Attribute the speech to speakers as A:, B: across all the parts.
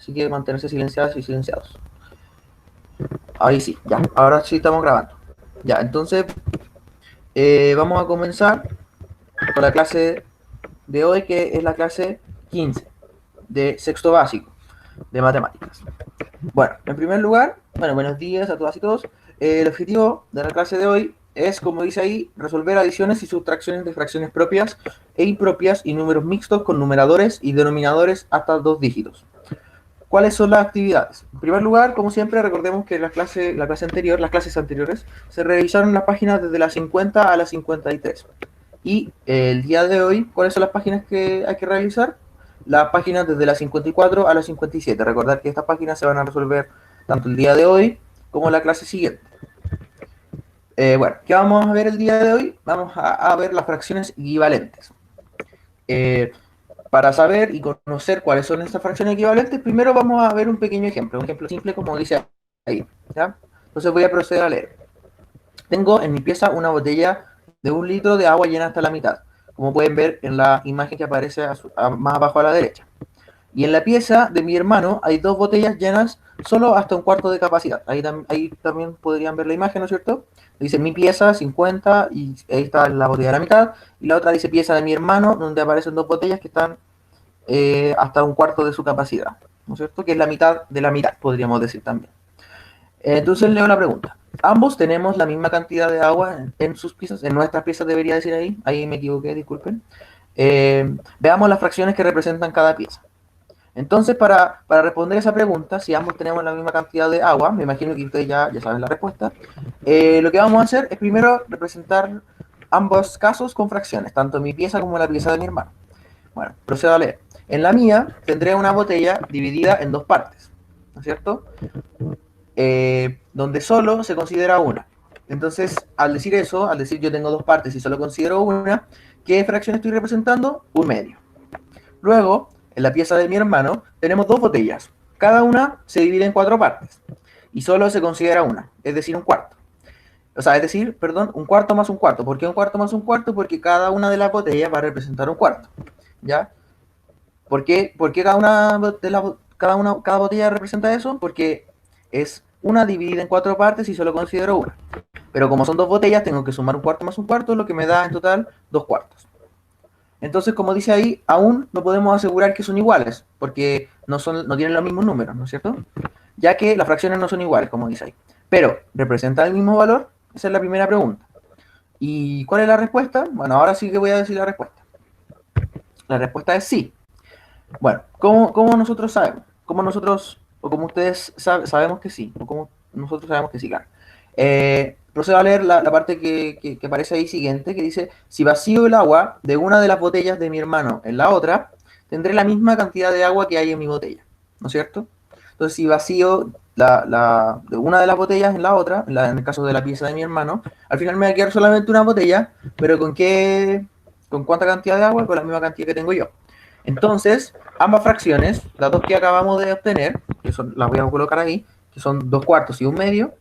A: así que mantenerse silenciadas y silenciados. Ahí sí, ya, ahora sí estamos grabando. Ya, entonces vamos a comenzar con la clase de hoy, que es la clase 15 de sexto básico de matemáticas. Bueno, en primer lugar, buenos días a todas y todos. El objetivo de la clase de hoy es, como dice ahí, resolver adiciones y subtracciones de fracciones propias e impropias y números mixtos con numeradores y denominadores hasta 2 dígitos. ¿Cuáles son las actividades? En primer lugar, como siempre, recordemos que las clases anteriores, se revisaron las páginas desde las 50 a las 53. Y el día de hoy, ¿cuáles son las páginas que hay que realizar? Las páginas desde las 54 a las 57. Recordar que estas páginas se van a resolver tanto el día de hoy como la clase siguiente. Bueno, ¿qué vamos a ver el día de hoy? Vamos a ver las fracciones equivalentes. Para saber y conocer cuáles son estas fracciones equivalentes, primero vamos a ver un pequeño ejemplo, un ejemplo simple como dice ahí, ¿ya? Entonces voy a proceder a leer. Tengo en mi pieza una botella de 1 litro de agua llena hasta la mitad, como pueden ver en la imagen que aparece más abajo a la derecha. Y en la pieza de mi hermano hay 2 botellas llenas solo hasta 1/4 de capacidad. Ahí también podrían ver la imagen, ¿no es cierto? Dice mi pieza 50 y ahí está la botella de la mitad. Y la otra dice pieza de mi hermano, donde aparecen 2 botellas que están hasta 1/4 de su capacidad, ¿no es cierto? Que es la mitad de la mitad, podríamos decir también. Entonces leo la pregunta. Ambos tenemos la misma cantidad de agua en sus piezas, en nuestras piezas debería decir ahí me equivoqué, disculpen. Veamos las fracciones que representan cada pieza. Entonces, para responder esa pregunta, si ambos tenemos la misma cantidad de agua, me imagino que ustedes ya saben la respuesta, lo que vamos a hacer es primero representar ambos casos con fracciones, tanto mi pieza como la pieza de mi hermano. Bueno, procedo a leer. En la mía tendré una botella dividida en 2 partes, ¿no es cierto? Donde solo se considera una. Entonces, al decir eso, al decir yo tengo 2 partes y solo considero una, ¿qué fracción estoy representando? 1/2. Luego, en la pieza de mi hermano, tenemos 2 botellas. Cada una se divide en 4 partes y solo se considera una, es decir, 1/4. O sea, es decir, perdón, 1/4 más 1/4. ¿Por qué 1/4 más 1/4? Porque cada una de las botellas va a representar 1/4. ¿Ya? ¿Por qué cada botella representa eso? Porque es una dividida en 4 partes y solo considero una. Pero como son 2 botellas, tengo que sumar 1/4 más 1/4, lo que me da en total 2/4. Entonces, como dice ahí, aún no podemos asegurar que son iguales, porque no tienen los mismos números, ¿no es cierto? Ya que las fracciones no son iguales, como dice ahí. Pero, ¿representan el mismo valor? Esa es la primera pregunta. ¿Y cuál es la respuesta? Bueno, ahora sí que voy a decir la respuesta. La respuesta es sí. Bueno, ¿cómo nosotros sabemos? ¿Cómo nosotros, o como ustedes sabemos que sí? ¿O cómo nosotros sabemos que sí, claro? Procedo a leer la parte que aparece ahí siguiente, que dice, si vacío el agua de una de las botellas de mi hermano en la otra, tendré la misma cantidad de agua que hay en mi botella, ¿no es cierto? Entonces, si vacío de una de las botellas en la otra, en el caso de la pieza de mi hermano, al final me va a quedar solamente una botella, pero ¿con cuánta cantidad de agua? Con la misma cantidad que tengo yo. Entonces, ambas fracciones, las dos que acabamos de obtener, las voy a colocar ahí, que son 2/4 y 1/2,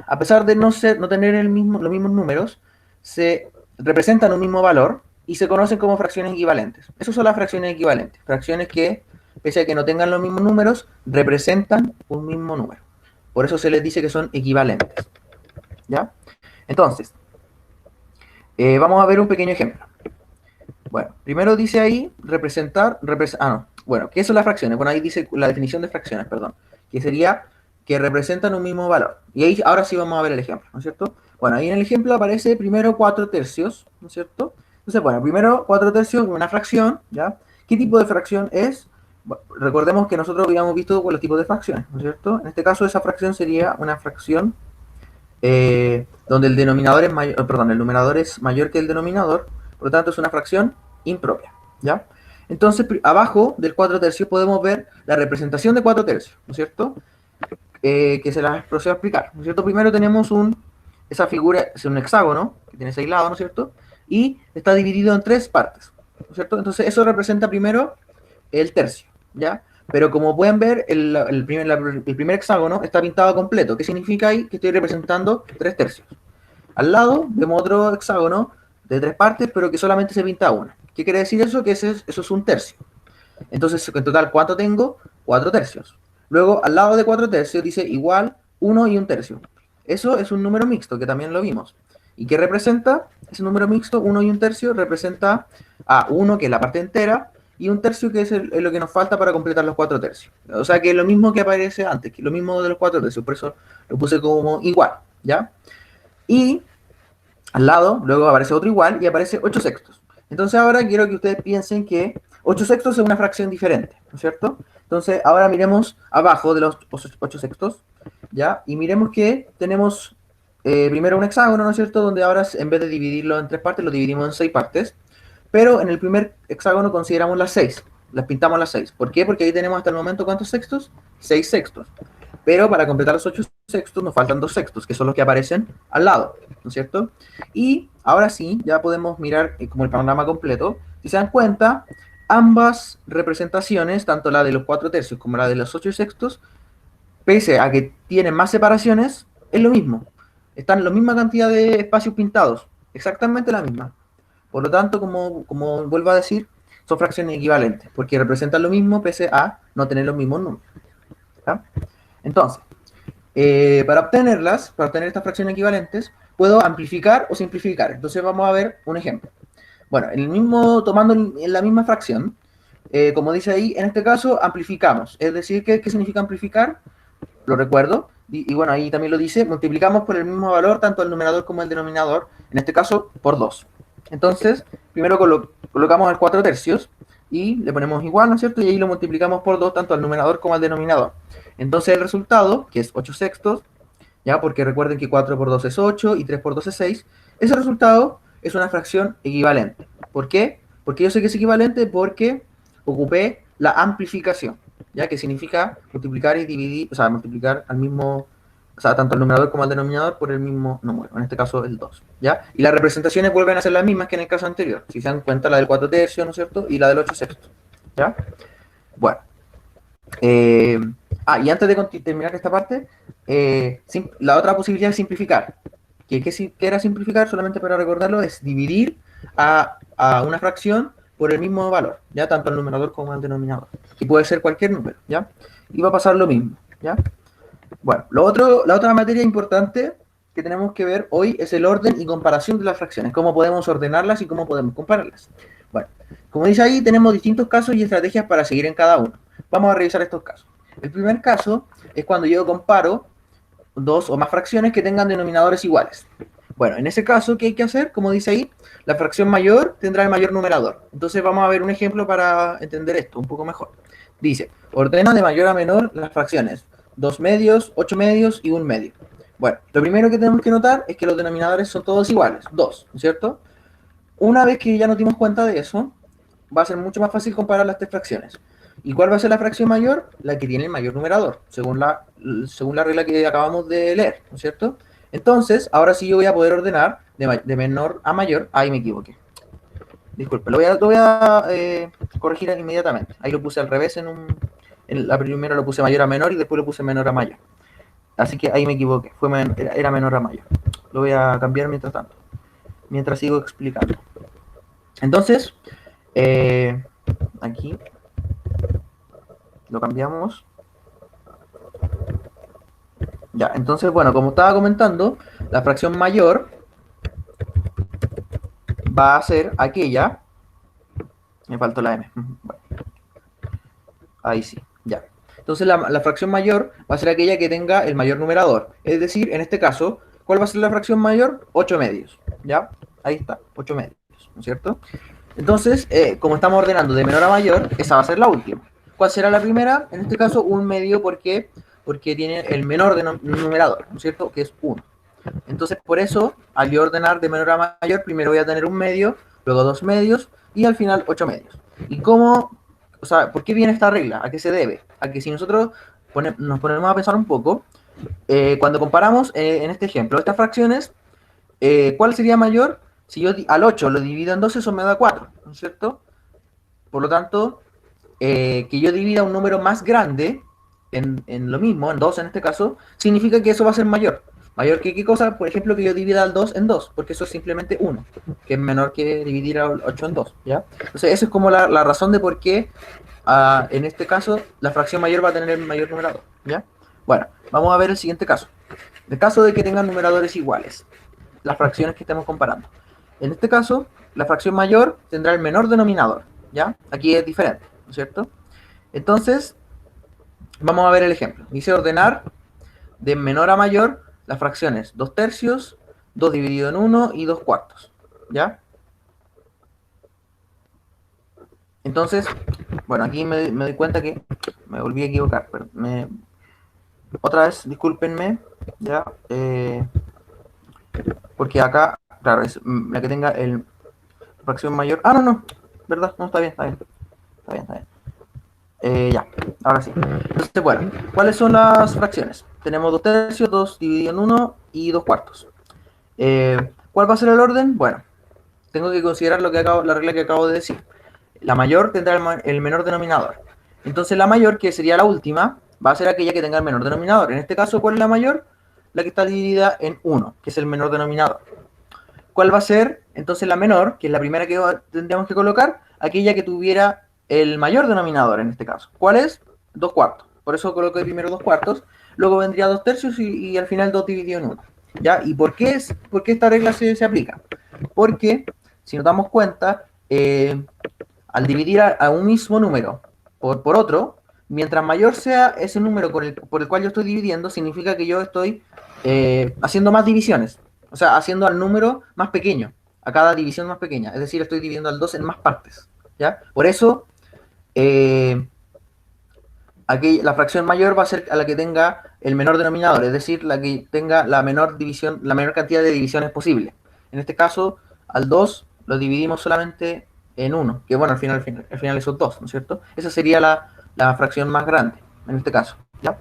A: a pesar de no tener los mismos números, se representan un mismo valor y se conocen como fracciones equivalentes. Esas son las fracciones equivalentes, fracciones que, pese a que no tengan los mismos números, representan un mismo número. Por eso se les dice que son equivalentes. ¿Ya? Entonces, vamos a ver un pequeño ejemplo. Bueno, primero dice ahí bueno, ¿qué son las fracciones? Bueno, ahí dice la definición de fracciones, perdón, que sería que representan un mismo valor. Y ahí ahora sí vamos a ver el ejemplo, ¿no es cierto? Bueno, ahí en el ejemplo aparece primero 4/3, ¿no es cierto? Entonces, bueno, primero 4/3, una fracción, ¿ya? ¿Qué tipo de fracción es? Bueno, recordemos que nosotros habíamos visto los tipos de fracciones, ¿no es cierto? En este caso, esa fracción sería una fracción donde el denominador es mayor, perdón, el numerador es mayor que el denominador, por lo tanto es una fracción impropia, ¿ya? Entonces, abajo del 4/3 podemos ver la representación de 4/3, ¿no es cierto? Que se las procedo a explicar, ¿no es cierto? Primero tenemos esa figura, es un hexágono, que tiene 6 lados, ¿no es cierto? Y está dividido en 3 partes, ¿no es cierto? Entonces, eso representa primero el tercio, ¿ya? Pero como pueden ver, el primer hexágono está pintado completo. ¿Qué significa ahí? Que estoy representando 3/3. Al lado vemos otro hexágono de 3 partes, pero que solamente se pinta una. ¿Qué quiere decir eso? Que eso es 1/3. Entonces, en total, ¿cuánto tengo? 4/3. Luego, al lado de 4 tercios dice igual 1 y 1 tercio. Eso es un número mixto, que también lo vimos. ¿Y qué representa? Ese número mixto, 1 y 1 tercio, representa a 1, que es la parte entera, y 1 tercio, que es lo que nos falta para completar los 4 tercios. O sea, que es lo mismo que aparece antes, que lo mismo de los 4 tercios, por eso lo puse como igual, ¿ya? Y al lado, luego aparece otro igual y aparece 8 sextos. Entonces ahora quiero que ustedes piensen que 8 sextos es una fracción diferente, ¿no es cierto? Entonces ahora miremos abajo de los 8 sextos, ¿ya? Y miremos que tenemos primero un hexágono, ¿no es cierto? Donde ahora en vez de dividirlo en 3 partes, lo dividimos en 6 partes. Pero en el primer hexágono consideramos las 6, las pintamos las 6. ¿Por qué? Porque ahí tenemos hasta el momento ¿cuántos sextos? 6 sextos. Pero para completar los 8 sextos nos faltan 2 sextos, que son los que aparecen al lado, ¿no es cierto? Y ahora sí, ya podemos mirar como el panorama completo. Si se dan cuenta, ambas representaciones, tanto la de los 4 tercios como la de los 8 sextos, pese a que tienen más separaciones, es lo mismo. Están la misma cantidad de espacios pintados, exactamente la misma. Por lo tanto, como vuelvo a decir, son fracciones equivalentes, porque representan lo mismo pese a no tener los mismos números. ¿Ya? Entonces, para obtener estas fracciones equivalentes, puedo amplificar o simplificar. Entonces vamos a ver un ejemplo. Bueno, tomando en la misma fracción, como dice ahí, en este caso amplificamos. Es decir, ¿qué significa amplificar? Lo recuerdo. Y bueno, ahí también lo dice, multiplicamos por el mismo valor tanto el numerador como el denominador, en este caso por 2. Entonces, primero colocamos el 4 tercios y le ponemos igual, ¿no es cierto? Y ahí lo multiplicamos por 2 tanto al numerador como al denominador. Entonces el resultado, que es 8 sextos, ya porque recuerden que 4 por 2 es 8 y 3 por 2 es 6, ese resultado es una fracción equivalente. ¿Por qué? Porque yo sé que es equivalente porque ocupé la amplificación, ya que significa multiplicar y dividir, o sea, multiplicar al mismo, o sea, tanto el numerador como el denominador por el mismo número, en este caso el 2, ¿ya? Y las representaciones vuelven a ser las mismas que en el caso anterior, si se dan cuenta, la del 4 tercios, ¿no es cierto? Y la del 8 sextos, ¿ya? Bueno. Y antes de terminar esta parte, la otra posibilidad es simplificar. ¿Qué era simplificar? Solamente para recordarlo, es dividir a una fracción por el mismo valor, ¿ya? Tanto el numerador como el denominador. Y puede ser cualquier número, ¿ya? Y va a pasar lo mismo, ¿ya? Bueno, la otra materia importante que tenemos que ver hoy es el orden y comparación de las fracciones. Cómo podemos ordenarlas y cómo podemos compararlas. Bueno, como dice ahí, tenemos distintos casos y estrategias para seguir en cada uno. Vamos a revisar estos casos. El primer caso es cuando yo comparo dos o más fracciones que tengan denominadores iguales. Bueno, en ese caso, ¿qué hay que hacer? Como dice ahí, la fracción mayor tendrá el mayor numerador. Entonces vamos a ver un ejemplo para entender esto un poco mejor. Dice, ordena de mayor a menor las fracciones 2 medios, 8 medios y 1 medio. Bueno, lo primero que tenemos que notar es que los denominadores son todos iguales, 2, ¿no es cierto? Una vez que ya nos dimos cuenta de eso, va a ser mucho más fácil comparar las tres fracciones. ¿Y cuál va a ser la fracción mayor? La que tiene el mayor numerador, según la regla que acabamos de leer, ¿no es cierto? Entonces, ahora sí yo voy a poder ordenar de menor a mayor. Ahí me equivoqué. Disculpe, lo voy a corregir inmediatamente. Ahí lo puse al revés en la primera lo puse mayor a menor y después lo puse menor a mayor. Así que ahí me equivoqué. Era menor a mayor. Lo voy a cambiar mientras tanto. Mientras sigo explicando. Entonces, aquí lo cambiamos. Ya, entonces, bueno, como estaba comentando, la fracción mayor va a ser aquella. Me faltó la M. Bueno, ahí sí, ya. Entonces la fracción mayor va a ser aquella que tenga el mayor numerador. Es decir, en este caso, ¿cuál va a ser la fracción mayor? 8 medios. ¿Ya? Ahí está, 8 medios, ¿no es cierto? Entonces, como estamos ordenando de menor a mayor, esa va a ser la última. ¿Cuál será la primera? En este caso, 1 medio, porque tiene el menor numerador, ¿no es cierto? Que es 1. Entonces, por eso, al yo ordenar de menor a mayor, primero voy a tener 1 medio, luego 2 medios, y al final 8 medios. ¿Y cómo? O sea, ¿por qué viene esta regla? ¿A qué se debe? A que si nosotros nos ponemos a pensar un poco, cuando comparamos, en este ejemplo, estas fracciones, ¿cuál sería mayor? Si yo al 8 lo divido en 12, eso me da 4, ¿no es cierto? Por lo tanto, que yo divida un número más grande en lo mismo, en 2 en este caso, significa que eso va a ser mayor. Mayor que qué cosa, por ejemplo, que yo divida al 2 en 2, porque eso es simplemente 1, que es menor que dividir al 8 en 2, ¿ya? Entonces, esa es como la razón de por qué en este caso, la fracción mayor va a tener el mayor numerador, ¿ya? Bueno, vamos a ver el siguiente caso. En el caso de que tengan numeradores iguales, las fracciones que estemos comparando. En este caso, la fracción mayor tendrá el menor denominador, ¿ya? Aquí es diferente, ¿no es cierto? Entonces, vamos a ver el ejemplo. Dice ordenar de menor a mayor las fracciones 2 tercios, 2 dividido en 1 y 2 cuartos, ¿ya? Entonces, bueno, aquí me doy cuenta que me volví a equivocar, pero otra vez, discúlpenme, ¿ya? Porque acá, claro, es la que tenga el fracción mayor. Ah, no, no, ¿verdad? No, está bien, está bien. Está bien, está bien. Ya, ahora sí. Entonces, bueno, ¿cuáles son las fracciones? Tenemos 2 tercios, 2 dividido en 1 y 2 cuartos. ¿Cuál va a ser el orden? Bueno, tengo que considerar la regla que acabo de decir. La mayor tendrá el menor denominador. Entonces la mayor, que sería la última, va a ser aquella que tenga el menor denominador. En este caso, ¿cuál es la mayor? La que está dividida en 1, que es el menor denominador. ¿Cuál va a ser entonces la menor, que es la primera que tendríamos que colocar? Aquella que tuviera el mayor denominador en este caso. ¿Cuál es? 2 cuartos. Por eso coloqué primero 2 cuartos, luego vendría 2 tercios y al final 2 dividido en 1. ¿Ya? ¿Y por qué esta regla se aplica? Porque, si nos damos cuenta, al dividir a un mismo número por otro, mientras mayor sea ese número por el cual yo estoy dividiendo, significa que yo estoy haciendo más divisiones. O sea, haciendo al número más pequeño, a cada división más pequeña. Es decir, estoy dividiendo al 2 en más partes. ¿Ya? Por eso, aquí la fracción mayor va a ser a la que tenga el menor denominador, es decir, la que tenga la menor división, la menor cantidad de divisiones posible. En este caso, al 2 lo dividimos solamente en 1, que bueno, al final esos 2, ¿no es cierto? Esa sería la fracción más grande, en este caso. ¿Ya?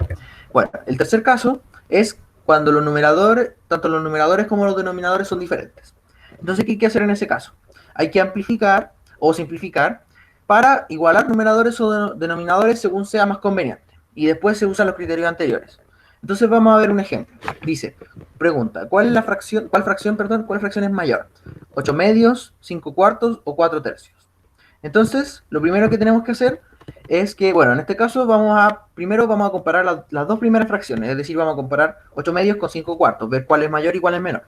A: Bueno, el tercer caso es cuando los numeradores, tanto los numeradores como los denominadores son diferentes. Entonces, ¿qué hay que hacer en ese caso? Hay que amplificar o simplificar para igualar numeradores o denominadores según sea más conveniente. Y después se usan los criterios anteriores. Entonces vamos a ver un ejemplo. Dice, pregunta, ¿cuál fracción es mayor? ¿8 medios, 5 cuartos o 4 tercios? Entonces, lo primero que tenemos que hacer es que, bueno, en este caso primero vamos a comparar las dos primeras fracciones, es decir, vamos a comparar 8 medios con 5 cuartos, ver cuál es mayor y cuál es menor.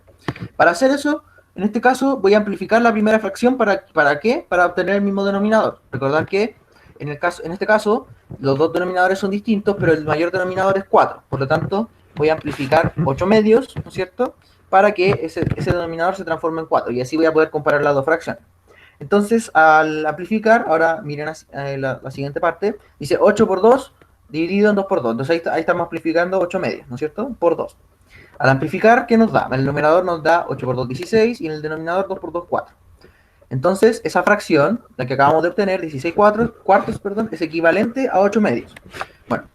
A: Para hacer eso, en este caso voy a amplificar la primera fracción, ¿para qué? Para obtener el mismo denominador. Recordar que en este caso los dos denominadores son distintos, pero el mayor denominador es 4. Por lo tanto, voy a amplificar 8 medios, ¿no es cierto? Para que ese denominador se transforme en 4 y así voy a poder comparar las dos fracciones. Entonces, al amplificar, ahora miren la siguiente parte, dice 8 por 2 dividido en 2 por 2. Entonces ahí estamos amplificando 8 medios, ¿no es cierto? Por 2. Al amplificar, ¿qué nos da? El numerador nos da 8 por 2, 16 y en el denominador 2 por 2, 4. Entonces, esa fracción, la que acabamos de obtener, 16 cuartos, es equivalente a 8 medios. Bueno,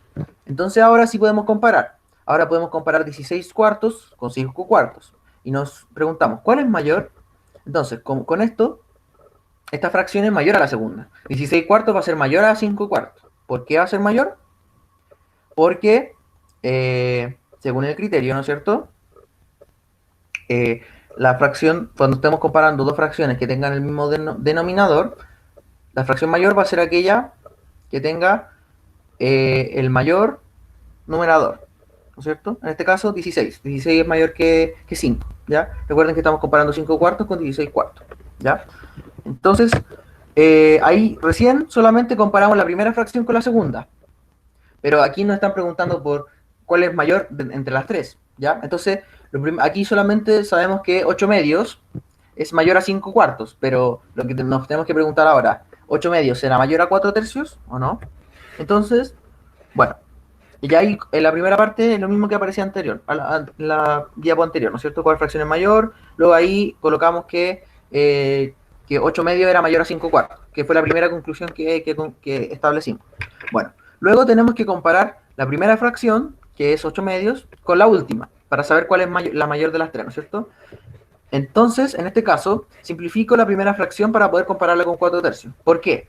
A: entonces ahora sí podemos comparar. Ahora podemos comparar 16 cuartos con 5 cuartos. Y nos preguntamos, ¿cuál es mayor? Entonces, con esto, esta fracción es mayor a la segunda. 16 cuartos va a ser mayor a 5 cuartos. ¿Por qué va a ser mayor? Porque, según el criterio, ¿no es cierto? La fracción, cuando estemos comparando dos fracciones que tengan el mismo denominador, la fracción mayor va a ser aquella que tenga el mayor numerador, ¿no es cierto? En este caso, 16. 16 es mayor que 5, ¿ya? Recuerden que estamos comparando 5 cuartos con 16 cuartos, ¿ya? Entonces, ahí recién solamente comparamos la primera fracción con la segunda, pero aquí nos están preguntando por cuál es mayor entre las tres, ¿ya? Entonces, aquí solamente sabemos que 8 medios es mayor a 5 cuartos, pero lo que nos tenemos que preguntar ahora, ¿8 medios será mayor a 4 tercios o no? Entonces, bueno, ya ahí en la primera parte es lo mismo que aparecía anterior, la diapo anterior, ¿no es cierto? ¿Cuál fracción es mayor? Luego ahí colocamos que 8 medios era mayor a 5 cuartos, que fue la primera conclusión que establecimos. Bueno, luego tenemos que comparar la primera fracción, que es 8 medios, con la última, para saber cuál es la mayor de las tres, ¿no es cierto? Entonces, en este caso, simplifico la primera fracción para poder compararla con 4 tercios. ¿Por qué?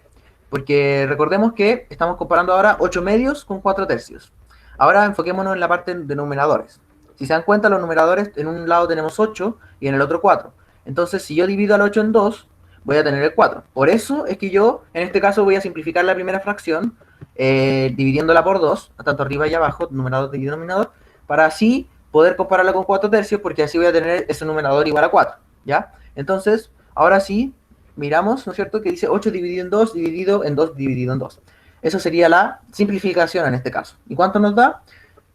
A: Porque recordemos que estamos comparando ahora 8 medios con 4 tercios. Ahora enfoquémonos en la parte de numeradores. Si se dan cuenta, los numeradores en un lado tenemos 8 y en el otro 4. Entonces, si yo divido al 8 en 2, voy a tener el 4. Por eso es que yo, en este caso, voy a simplificar la primera fracción, dividiéndola por 2, tanto arriba y abajo, numerador y denominador, para así poder compararla con 4 tercios, porque así voy a tener ese numerador igual a 4, ¿ya? Entonces, ahora sí, miramos, ¿no es cierto?, que dice 8 dividido en 2, dividido en 2, dividido en 2. Eso sería la simplificación en este caso. ¿Y cuánto nos da?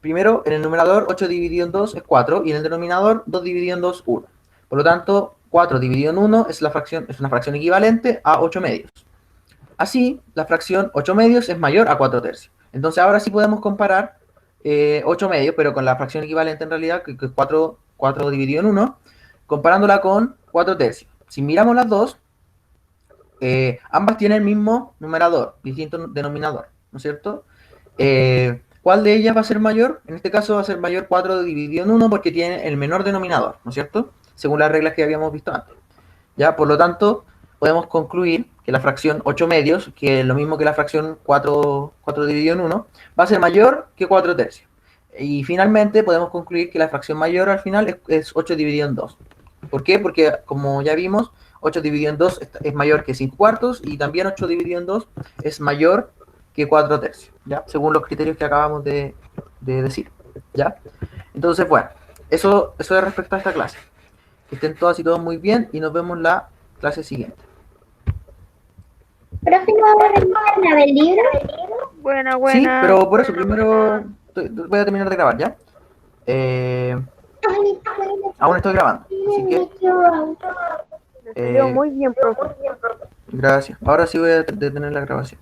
A: Primero, en el numerador 8 dividido en 2 es 4 y en el denominador 2 dividido en 2, 1. Por lo tanto, 4 dividido en 1 es una fracción equivalente a 8 medios. Así, la fracción 8 medios es mayor a 4 tercios. Entonces, ahora sí podemos comparar 8 medios, pero con la fracción equivalente en realidad, que es 4 dividido en 1, comparándola con 4 tercios. Si miramos las dos, ambas tienen el mismo numerador, distinto denominador, ¿no es cierto? ¿Cuál de ellas va a ser mayor? En este caso va a ser mayor 4 dividido en 1 porque tiene el menor denominador, ¿no es cierto? Según las reglas que habíamos visto antes. ¿Ya? Por lo tanto, podemos concluir que la fracción 8 medios, que es lo mismo que la fracción 4 dividido en 1, va a ser mayor que 4 tercios. Y finalmente podemos concluir que la fracción mayor al final es 8 dividido en 2. ¿Por qué? Porque como ya vimos, 8 dividido en 2 es mayor que 5 cuartos y también 8 dividido en 2 es mayor que 4 tercios, ¿ya? Según los criterios que acabamos de decir, ¿ya? Entonces, bueno, eso es respecto a esta clase. Que estén todas y todos muy bien y nos vemos la clase siguiente.
B: Profe, ¿no vamos a revisar el libro?
C: Buena.
A: Sí, pero por eso primero voy a terminar de grabar, ¿ya? Aún estoy grabando, así que...
C: Me salió muy bien, profe.
A: Gracias. Ahora sí voy a detener la grabación.